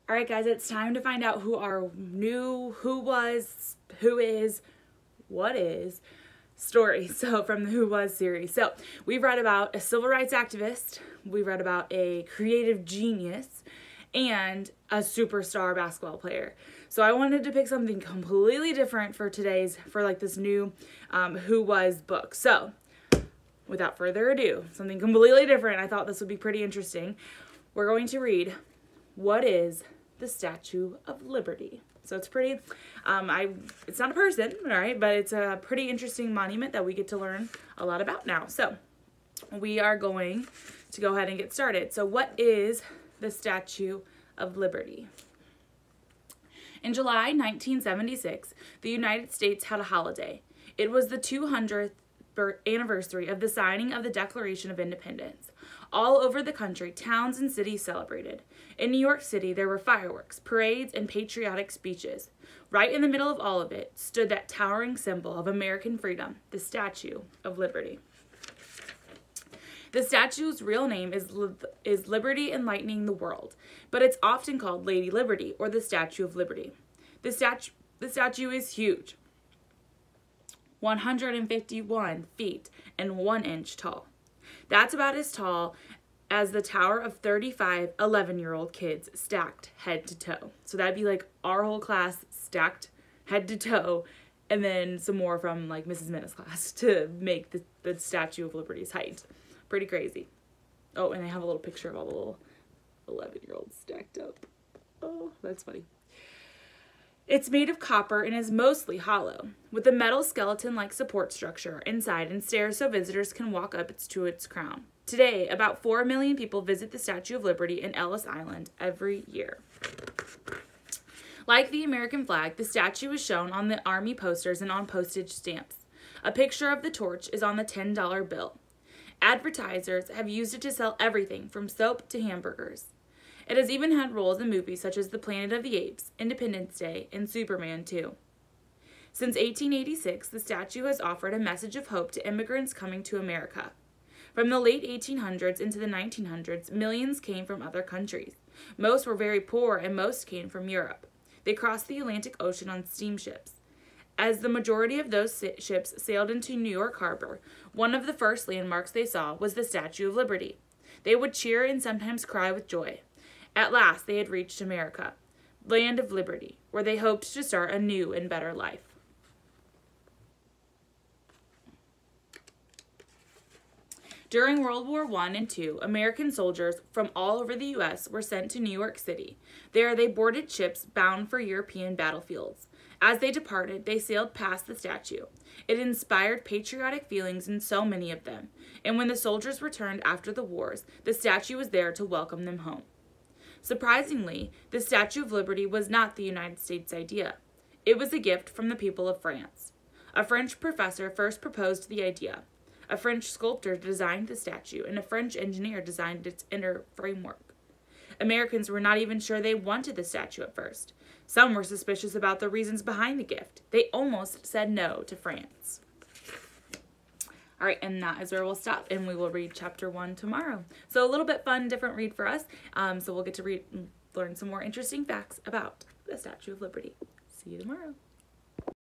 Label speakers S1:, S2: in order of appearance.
S1: All right, guys, it's time to find out who our new, who was, who is, what is story. So from the Who Was series. So we've read about a civil rights activist, we read about a creative genius, and a superstar basketball player. So I wanted to pick something completely different for today's, for like this new Who Was book. So without further ado, something completely different. I thought this would be pretty interesting. We're going to read, what is the Statue of Liberty? So it's pretty, it's not a person, all right, but it's a pretty interesting monument that we get to learn a lot about now. So we are going to go ahead and get started. So what is the Statue of Liberty? In July 1976, the United States had a holiday. It was the 200th anniversary of the signing of the Declaration of Independence. All over the country, towns and cities celebrated. In New York City, there were fireworks, parades, and patriotic speeches. Right in the middle of all of it stood that towering symbol of American freedom, the Statue of Liberty. The statue's real name is Liberty Enlightening the World, but it's often called Lady Liberty or the Statue of Liberty. The statue is huge, 151 feet and 1 inch tall. That's about as tall as the tower of 35 11-year-old kids stacked head to toe. So that'd be like our whole class stacked head to toe, and then some more from like Mrs. Minna's class to make the Statue of Liberty's height. Pretty crazy. Oh, and I have a little picture of all the little 11-year-olds stacked up. Oh, that's funny. It's made of copper and is mostly hollow, with a metal skeleton-like support structure inside and stairs so visitors can walk up to its crown. Today, about 4 million people visit the Statue of Liberty in Ellis Island every year. Like the American flag, the statue is shown on the Army posters and on postage stamps. A picture of the torch is on the $10 bill. Advertisers have used it to sell everything from soap to hamburgers. It has even had roles in movies such as The Planet of the Apes, Independence Day, and Superman 2. Since 1886, the statue has offered a message of hope to immigrants coming to America. From the late 1800s into the 1900s, millions came from other countries. Most were very poor and most came from Europe. They crossed the Atlantic Ocean on steamships. As the majority of those ships sailed into New York Harbor, one of the first landmarks they saw was the Statue of Liberty. They would cheer and sometimes cry with joy. At last, they had reached America, land of liberty, where they hoped to start a new and better life. During World War I and II, American soldiers from all over the U.S. were sent to New York City. There, they boarded ships bound for European battlefields. As they departed, they sailed past the statue. It inspired patriotic feelings in so many of them, and when the soldiers returned after the wars, the statue was there to welcome them home. Surprisingly, the Statue of Liberty was not the United States' idea. It was a gift from the people of France. A French professor first proposed the idea. A French sculptor designed the statue, and a French engineer designed its inner framework. Americans were not even sure they wanted the statue at first. Some were suspicious about the reasons behind the gift. They almost said no to France. All right, and that is where we'll stop, and we will read chapter 1 tomorrow. So a little bit fun, different read for us. So we'll get to learn some more interesting facts about the Statue of Liberty. See you tomorrow.